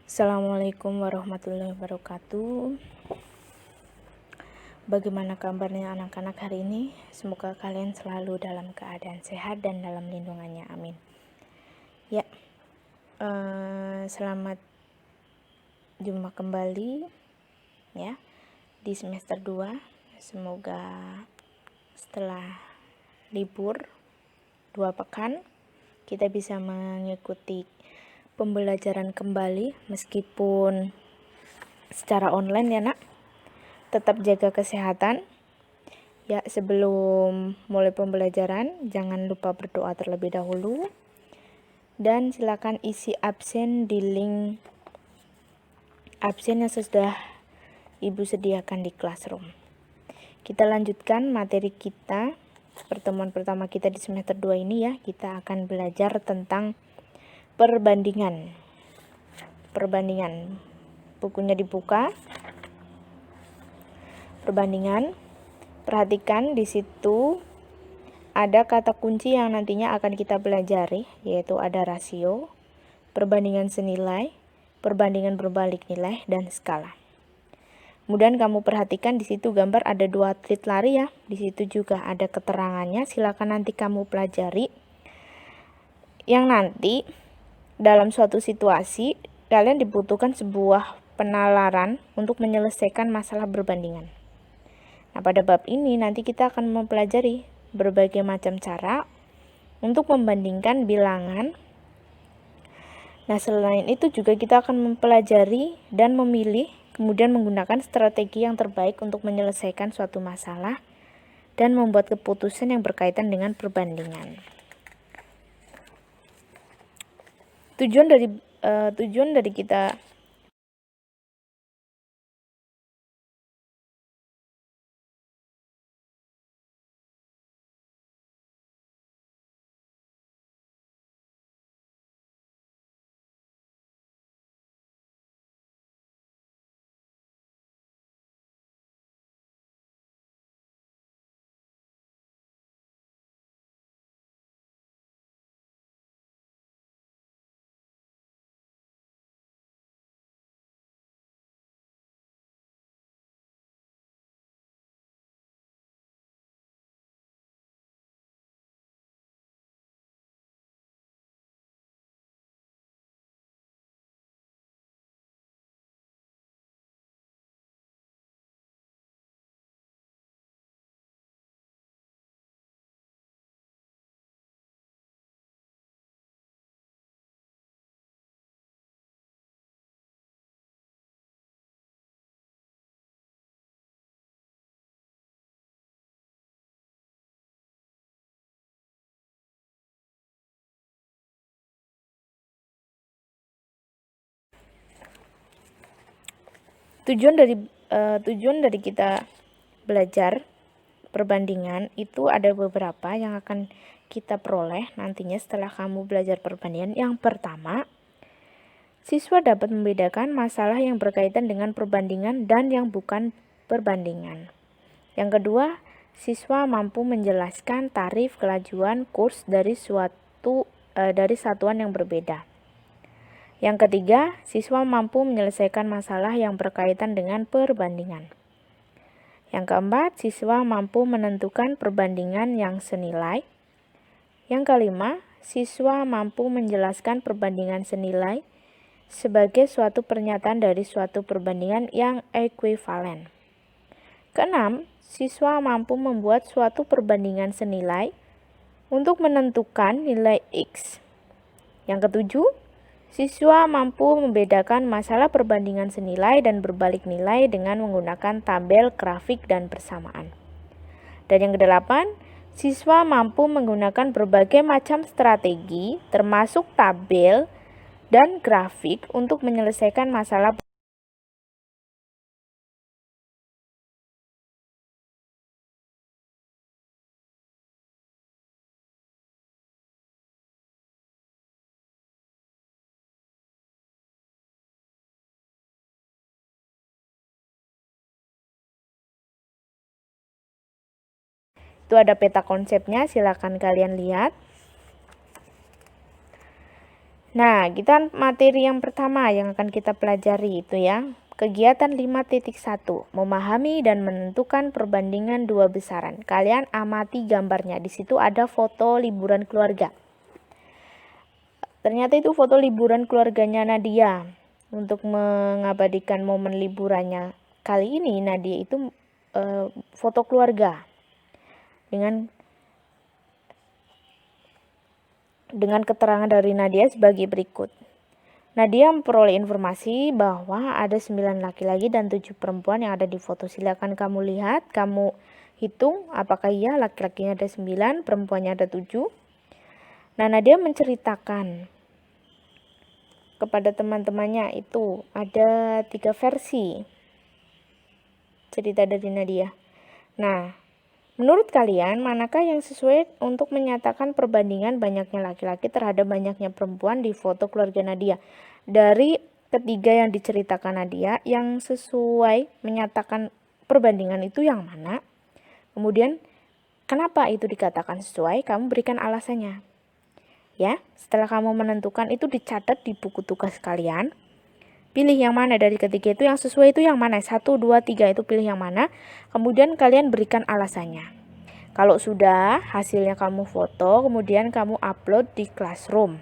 Assalamualaikum warahmatullahi wabarakatuh. Bagaimana kabarnya anak-anak hari ini? Semoga kalian selalu dalam keadaan sehat dan dalam lindungannya. Amin. Ya, selamat jumpa kembali ya di semester 2. Semoga setelah libur 2 pekan kita bisa mengikuti pembelajaran kembali meskipun secara online ya nak. Tetap jaga kesehatan ya. Sebelum mulai pembelajaran jangan lupa berdoa terlebih dahulu, dan silakan isi absen di link absen yang sudah ibu sediakan di classroom. Kita lanjutkan materi kita. Pertemuan pertama kita di semester 2 ini ya, kita akan belajar tentang perbandingan. Bukunya dibuka. Perbandingan. Perhatikan di situ ada kata kunci yang nantinya akan kita pelajari, yaitu ada rasio, perbandingan senilai, perbandingan berbalik nilai, dan skala. Kemudian kamu perhatikan di situ gambar ada 2 atlet lari ya. Di situ juga ada keterangannya. Silakan nanti kamu pelajari. Yang nanti dalam suatu situasi kalian dibutuhkan sebuah penalaran untuk menyelesaikan masalah perbandingan. Nah, pada bab ini nanti kita akan mempelajari berbagai macam cara untuk membandingkan bilangan. Nah, selain itu juga kita akan mempelajari dan memilih, kemudian menggunakan strategi yang terbaik untuk menyelesaikan suatu masalah dan membuat keputusan yang berkaitan dengan perbandingan. Tujuan dari kita tujuan dari kita belajar perbandingan itu ada beberapa yang akan kita peroleh nantinya setelah kamu belajar perbandingan. Yang pertama, siswa dapat membedakan masalah yang berkaitan dengan perbandingan dan yang bukan perbandingan. Yang kedua, siswa mampu menjelaskan tarif kelajuan kurs dari satuan yang berbeda. Yang ketiga, siswa mampu menyelesaikan masalah yang berkaitan dengan perbandingan. Yang keempat, siswa mampu menentukan perbandingan yang senilai. Yang kelima, siswa mampu menjelaskan perbandingan senilai sebagai suatu pernyataan dari suatu perbandingan yang ekuivalen. Keenam, siswa mampu membuat suatu perbandingan senilai untuk menentukan nilai X. Yang ketujuh, siswa mampu membedakan masalah perbandingan senilai dan berbalik nilai dengan menggunakan tabel, grafik, dan persamaan. Dan yang kedelapan, siswa mampu menggunakan berbagai macam strategi termasuk tabel dan grafik untuk menyelesaikan masalah. Itu ada peta konsepnya, silakan kalian lihat. Nah, kita materi yang pertama yang akan kita pelajari itu ya. Kegiatan 5.1, memahami dan menentukan perbandingan dua besaran. Kalian amati gambarnya. Di situ ada foto liburan keluarga. Ternyata itu foto liburan keluarganya Nadia. Untuk mengabadikan momen liburannya kali ini, Nadia itu foto keluarga dengan keterangan dari Nadia sebagai berikut. Nadia memperoleh informasi bahwa ada 9 laki-laki dan 7 perempuan yang ada di foto. Silakan kamu lihat, kamu hitung apakah iya laki-lakinya ada 9, perempuannya ada 7. Nah, Nadia menceritakan kepada teman-temannya itu ada 3 versi cerita dari Nadia. Nah, menurut kalian, manakah yang sesuai untuk menyatakan perbandingan banyaknya laki-laki terhadap banyaknya perempuan di foto keluarga Nadia? Dari ketiga yang diceritakan Nadia, yang sesuai menyatakan perbandingan itu yang mana? Kemudian, kenapa itu dikatakan sesuai? Kamu berikan alasannya. Ya, setelah kamu menentukan itu dicatat di buku tugas kalian. Pilih yang mana dari ketiga itu, yang sesuai itu yang mana? 1, 2, 3 itu pilih yang mana. Kemudian kalian berikan alasannya. Kalau sudah, hasilnya kamu foto, kemudian kamu upload di Classroom.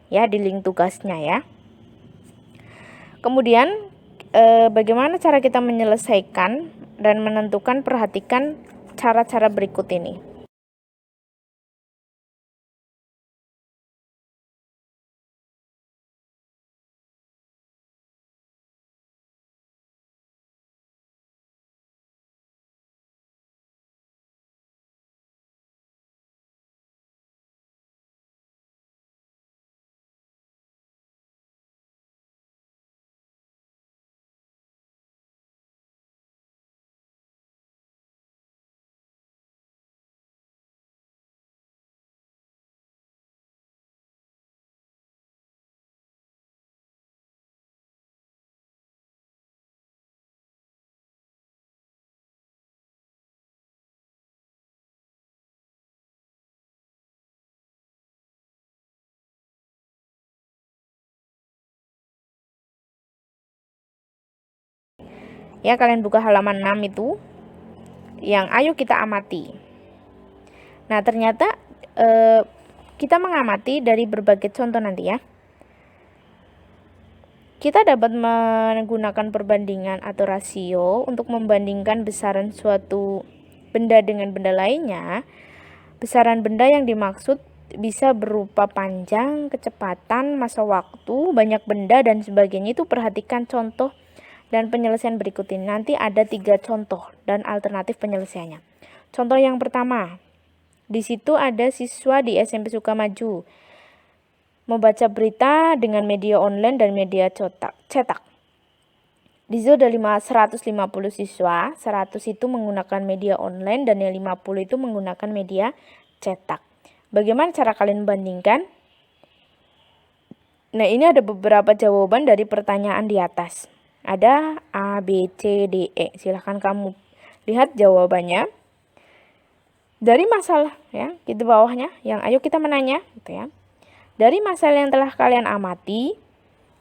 Ya, di link tugasnya ya. Kemudian, bagaimana cara kita menyelesaikan dan menentukan? Perhatikan cara-cara berikut ini. Ya, kalian buka halaman 6 itu. Yang ayo kita amati. Nah, ternyata kita mengamati dari berbagai contoh nanti ya. Kita dapat menggunakan perbandingan atau rasio untuk membandingkan besaran suatu benda dengan benda lainnya. Besaran benda yang dimaksud bisa berupa panjang, kecepatan, masa waktu, banyak benda, dan sebagainya. Itu perhatikan contoh dan penyelesaian berikut ini. Nanti ada 3 contoh dan alternatif penyelesaiannya. Contoh yang pertama, di situ ada siswa di SMP Sukamaju membaca berita dengan media online dan media cetak. Di situ ada 150 siswa, 100 itu menggunakan media online dan yang 50 itu menggunakan media cetak. Bagaimana cara kalian bandingkan? Nah, ini ada beberapa jawaban dari pertanyaan di atas. Ada A, B, C, D, E. Silahkan kamu lihat jawabannya. Dari masalah ya, gitu bawahnya, yang ayo kita menanya gitu ya. Dari masalah yang telah kalian amati,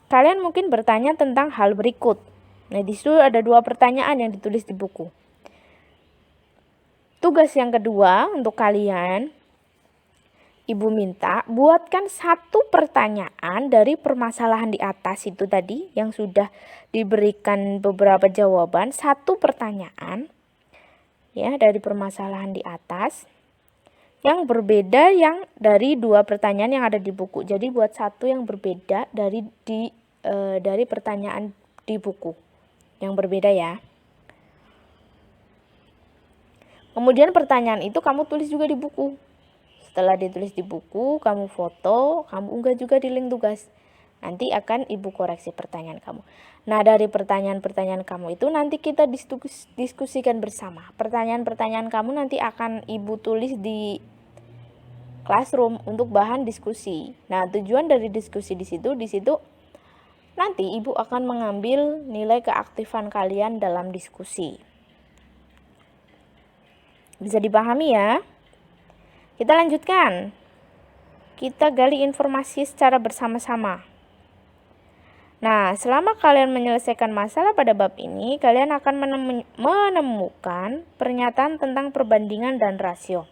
kalian mungkin bertanya tentang hal berikut. Nah, di situ ada 2 pertanyaan yang ditulis di buku. Tugas yang kedua untuk kalian, Ibu minta buatkan 1 pertanyaan dari permasalahan di atas itu tadi yang sudah diberikan beberapa jawaban. 1 pertanyaan ya dari permasalahan di atas yang berbeda yang dari 2 pertanyaan yang ada di buku. Jadi buat 1 yang berbeda dari pertanyaan di buku yang berbeda ya. Kemudian pertanyaan itu kamu tulis juga di buku. Setelah ditulis di buku, kamu foto, kamu unggah juga di link tugas. Nanti akan Ibu koreksi pertanyaan kamu. Nah, dari pertanyaan-pertanyaan kamu itu nanti kita diskusikan bersama. Pertanyaan-pertanyaan kamu nanti akan Ibu tulis di Classroom untuk bahan diskusi. Nah, tujuan dari diskusi di situ nanti Ibu akan mengambil nilai keaktifan kalian dalam diskusi. Bisa dipahami ya? Kita lanjutkan. kita gali informasi secara bersama-sama. Nah, selama kalian menyelesaikan masalah pada bab ini, kalian akan menemukan pernyataan tentang perbandingan dan rasio.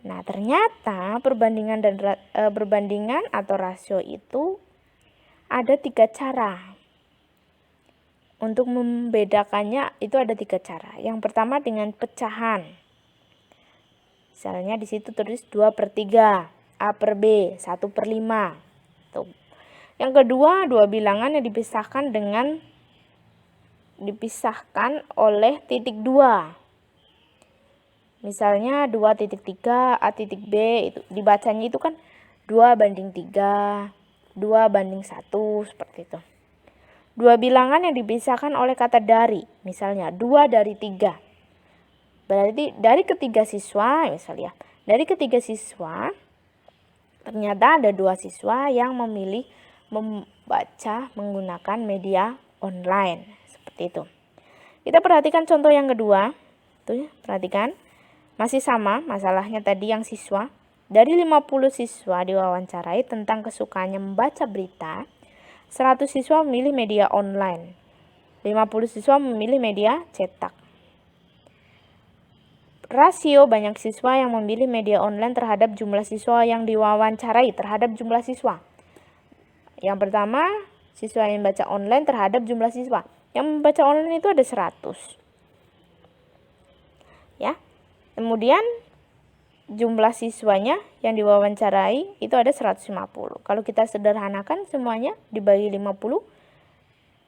Nah, ternyata perbandingan atau rasio itu ada 3 cara. Untuk membedakannya itu ada 3 cara. Yang pertama dengan pecahan. Misalnya di situ tulis 2/3, A per B, 1/5. Tuh. Yang kedua, 2 bilangan yang dipisahkan oleh titik 2. Misalnya 2.3 A titik B, itu dibacanya itu kan 2/3, 2/1, seperti itu. 2 bilangan yang dipisahkan oleh kata dari, misalnya 2 dari 3. Berarti dari ketiga siswa, misalnya dari ketiga siswa, ternyata ada 2 siswa yang memilih membaca menggunakan media online, seperti itu. Kita perhatikan contoh yang kedua. Tuh, perhatikan. Masih sama masalahnya tadi yang siswa. Dari 50 siswa diwawancarai tentang kesukaannya membaca berita, 100 siswa memilih media online. 50 siswa memilih media cetak. Rasio banyak siswa yang memilih media online terhadap jumlah siswa yang diwawancarai terhadap jumlah siswa. Yang pertama, siswa yang membaca online terhadap jumlah siswa. Yang membaca online itu ada 100. Ya. Kemudian jumlah siswanya yang diwawancarai itu ada 150. Kalau kita sederhanakan semuanya dibagi 50,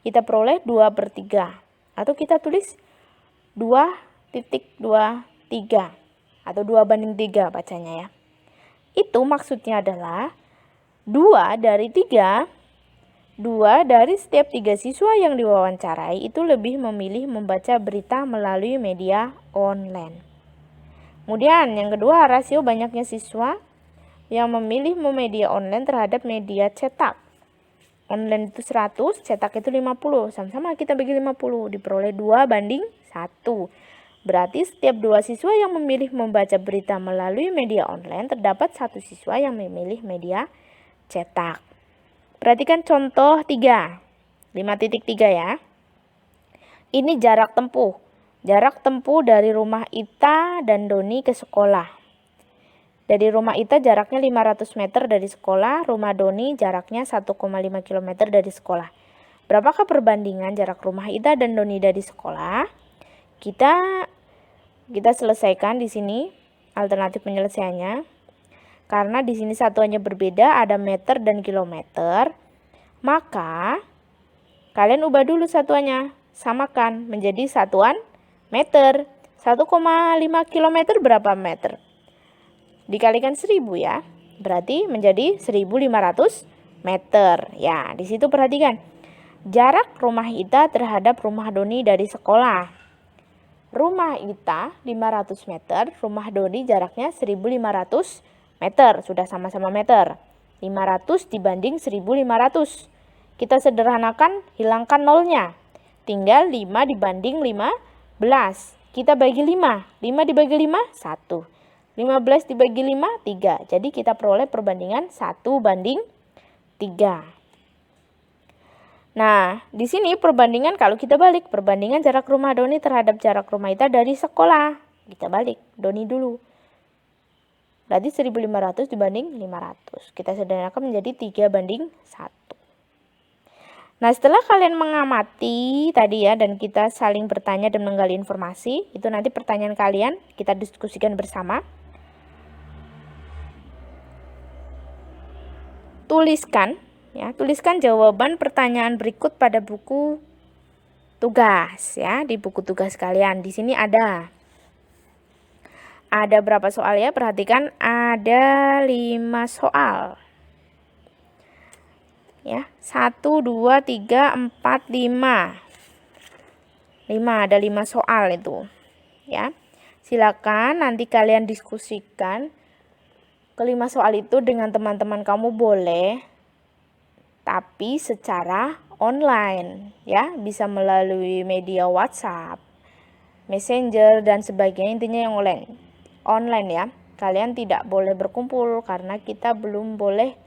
kita peroleh 2/3. Atau kita tulis 2.23 atau 2/3 bacanya ya. Itu maksudnya adalah 2 dari setiap 3 siswa yang diwawancarai itu lebih memilih membaca berita melalui media online. Kemudian yang kedua, rasio banyaknya siswa yang memilih media online terhadap media cetak. Online itu 100, cetak itu 50. Sama-sama kita bagi 50, diperoleh 2/1. Berarti setiap 2 siswa yang memilih membaca berita melalui media online, terdapat 1 siswa yang memilih media cetak. Perhatikan contoh 3. 5.3 ya. Ini jarak tempuh. Jarak tempuh dari rumah Ita dan Doni ke sekolah. Dari rumah Ita jaraknya 500 meter dari sekolah, rumah Doni jaraknya 1,5 km dari sekolah. Berapakah perbandingan jarak rumah Ita dan Doni dari sekolah? Kita selesaikan di sini alternatif penyelesaiannya. Karena di sini satuannya berbeda, ada meter dan kilometer, maka kalian ubah dulu satuannya, samakan menjadi satuan meter. 1,5 km berapa meter? Dikalikan 1000 ya, berarti menjadi 1500 meter. Ya, di situ perhatikan jarak rumah Ita terhadap rumah Doni dari sekolah. Rumah Ita 500 meter, rumah Doni jaraknya 1500 meter, sudah sama-sama meter. 500 dibanding 1500. Kita sederhanakan, hilangkan nolnya. Tinggal 5 dibanding 15. Kita bagi 5. 5 dibagi 5, 1. 15 dibagi 5, 3. Jadi kita peroleh perbandingan 1/3. Nah, di sini perbandingan kalau kita balik, perbandingan jarak rumah Doni terhadap jarak rumah Ita dari sekolah. Kita balik, Doni dulu. Berarti 1500 dibanding 500. Kita sederhanakan menjadi 3/1. Nah, setelah kalian mengamati tadi ya, dan kita saling bertanya dan menggali informasi, itu nanti pertanyaan kalian kita diskusikan bersama. Tuliskan jawaban pertanyaan berikut pada buku tugas ya, di buku tugas kalian. Di sini ada berapa soal ya? Perhatikan ada 5 soal. Ya, 1, 2, 3, 4, 5. 5, ada 5 soal itu. Ya. Silakan nanti kalian diskusikan kelima soal itu dengan teman-teman kamu boleh, tapi secara online ya, bisa melalui media WhatsApp, Messenger dan sebagainya, intinya yang online ya. kalian tidak boleh berkumpul karena kita belum boleh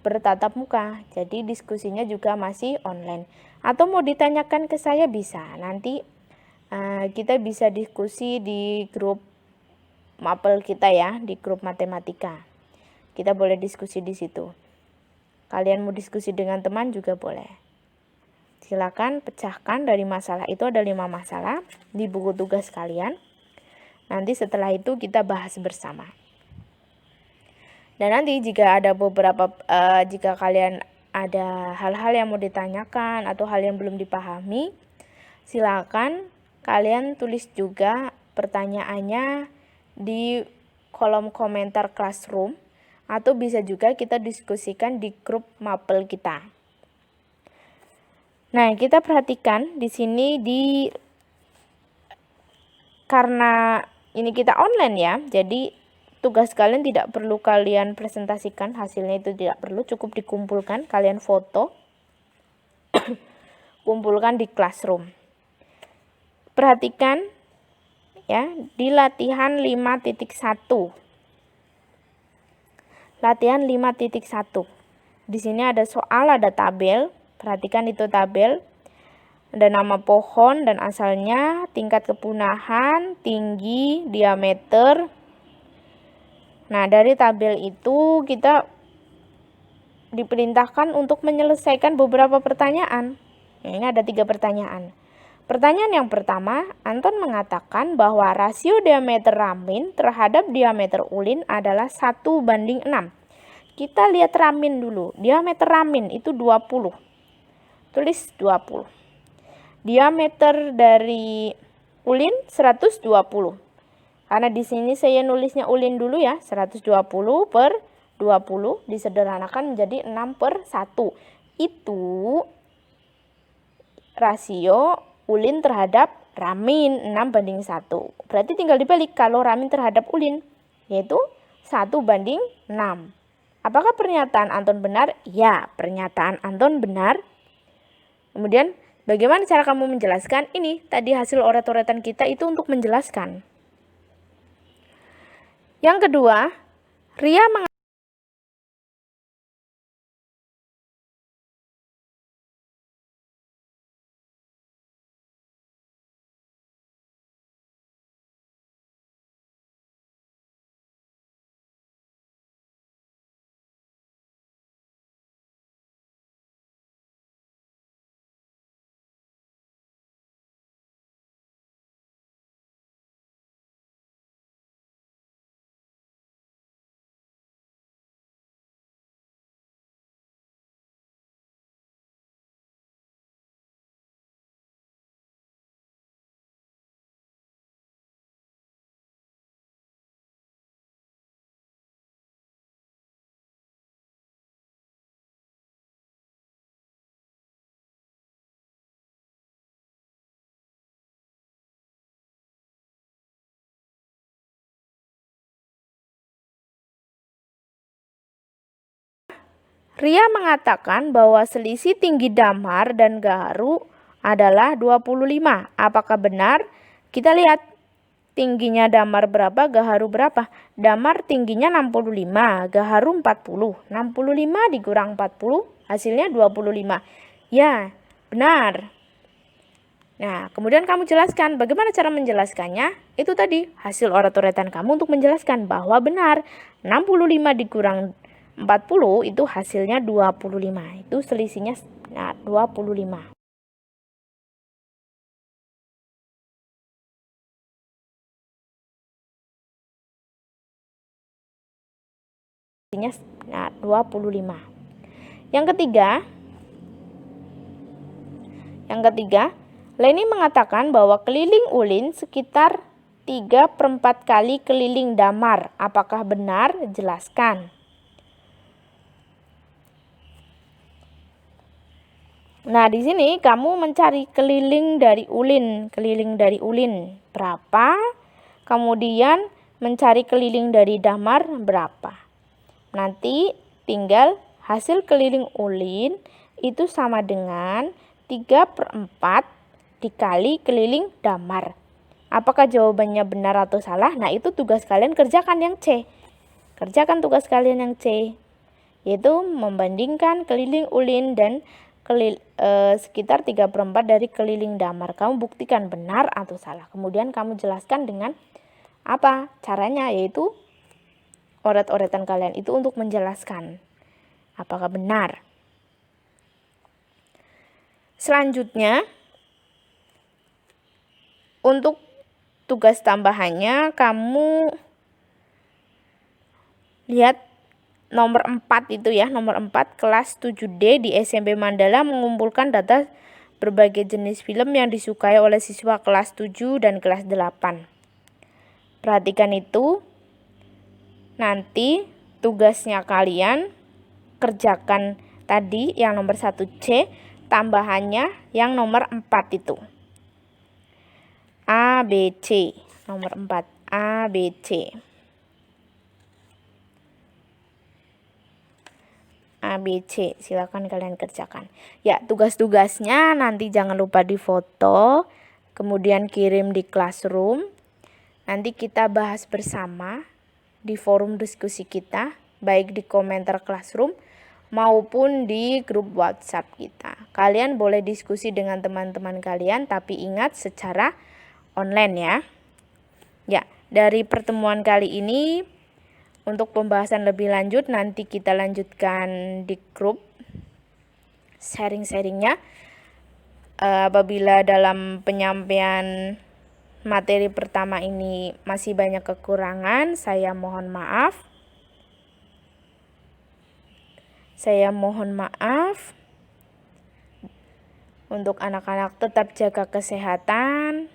bertatap muka. Jadi diskusinya juga masih online. Atau mau ditanyakan ke saya bisa. Nanti kita bisa diskusi di grup Mapel kita ya, di grup matematika. Kita boleh diskusi di situ. Kalian mau diskusi dengan teman juga boleh. Silakan pecahkan dari masalah itu, ada 5 masalah di buku tugas kalian. Nanti setelah itu kita bahas bersama. Dan nanti jika ada jika kalian ada hal-hal yang mau ditanyakan atau hal yang belum dipahami, silakan kalian tulis juga pertanyaannya di kolom komentar Classroom, atau bisa juga kita diskusikan di grup Mapel kita. Nah, kita perhatikan di sini karena ini kita online ya, jadi tugas kalian tidak perlu kalian presentasikan, hasilnya itu tidak perlu, cukup dikumpulkan, kalian foto, kumpulkan di Classroom. Perhatikan ya, di latihan 5.1. Latihan 5.1. Di sini ada soal, ada tabel. Perhatikan itu tabel. Ada nama pohon dan asalnya, tingkat kepunahan, tinggi, diameter. Nah, dari tabel itu kita diperintahkan untuk menyelesaikan beberapa pertanyaan. Ini ada 3 pertanyaan. Pertanyaan yang pertama, Anton mengatakan bahwa rasio diameter ramin terhadap diameter ulin adalah 1:6. Kita lihat ramin dulu. Diameter ramin itu 20. Tulis 20. Diameter dari ulin 120. Karena di sini saya nulisnya ulin dulu ya, 120 per 20 disederhanakan menjadi 6/1. Itu rasio ulin terhadap ramin 6:1. Berarti tinggal dibalik kalau ramin terhadap ulin, yaitu 1:6. Apakah pernyataan Anton benar? Ya, pernyataan Anton benar. Kemudian bagaimana cara kamu menjelaskan? Ini tadi hasil oret-oretan kita itu untuk menjelaskan. Yang kedua, Ria mengatakan bahwa selisih tinggi damar dan gaharu adalah 25. Apakah benar? Kita lihat tingginya damar berapa, gaharu berapa. Damar tingginya 65, gaharu 40. 65 dikurang 40, hasilnya 25. Ya, benar. Nah, kemudian kamu jelaskan bagaimana cara menjelaskannya. Itu tadi hasil oret-oretan kamu untuk menjelaskan bahwa benar 65 dikurang 40 itu hasilnya 25. Itu selisihnya 25. Selisihnya 25. Yang ketiga, Leni mengatakan bahwa keliling ulin sekitar 3/4 kali keliling damar. Apakah benar? Jelaskan. Nah, di sini kamu mencari keliling dari ulin. Keliling dari ulin berapa? Kemudian mencari keliling dari damar berapa? Nanti tinggal hasil keliling ulin itu sama dengan 3/4 dikali keliling damar. Apakah jawabannya benar atau salah? Nah, itu tugas kalian kerjakan yang C. Kerjakan tugas kalian yang C, yaitu membandingkan keliling ulin dan sekitar 3/4 dari keliling damar. Kamu buktikan benar atau salah. Kemudian kamu jelaskan dengan apa caranya, yaitu oret-oretan kalian itu untuk menjelaskan apakah benar. Selanjutnya, untuk tugas tambahannya kamu lihat nomor 4 itu ya, nomor 4 kelas 7D di SMP Mandala mengumpulkan data berbagai jenis film yang disukai oleh siswa kelas 7 dan kelas 8. Perhatikan itu. Nanti tugasnya kalian kerjakan tadi yang nomor 1C, tambahannya yang nomor 4 itu. A, B, C. Nomor 4, A, B, C. A, B, C. Silakan kalian kerjakan. Ya, tugas-tugasnya nanti jangan lupa difoto, kemudian kirim di Classroom. Nanti kita bahas bersama di forum diskusi kita, baik di komentar Classroom maupun di grup WhatsApp kita. Kalian boleh diskusi dengan teman-teman kalian, tapi ingat secara online ya. Ya, dari pertemuan kali ini untuk pembahasan lebih lanjut nanti kita lanjutkan di grup sharing-sharingnya. Apabila dalam penyampaian materi pertama ini masih banyak kekurangan, saya mohon maaf. Untuk anak-anak tetap jaga kesehatan.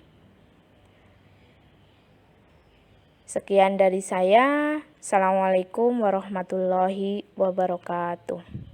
Sekian dari saya. Assalamualaikum warahmatullahi wabarakatuh.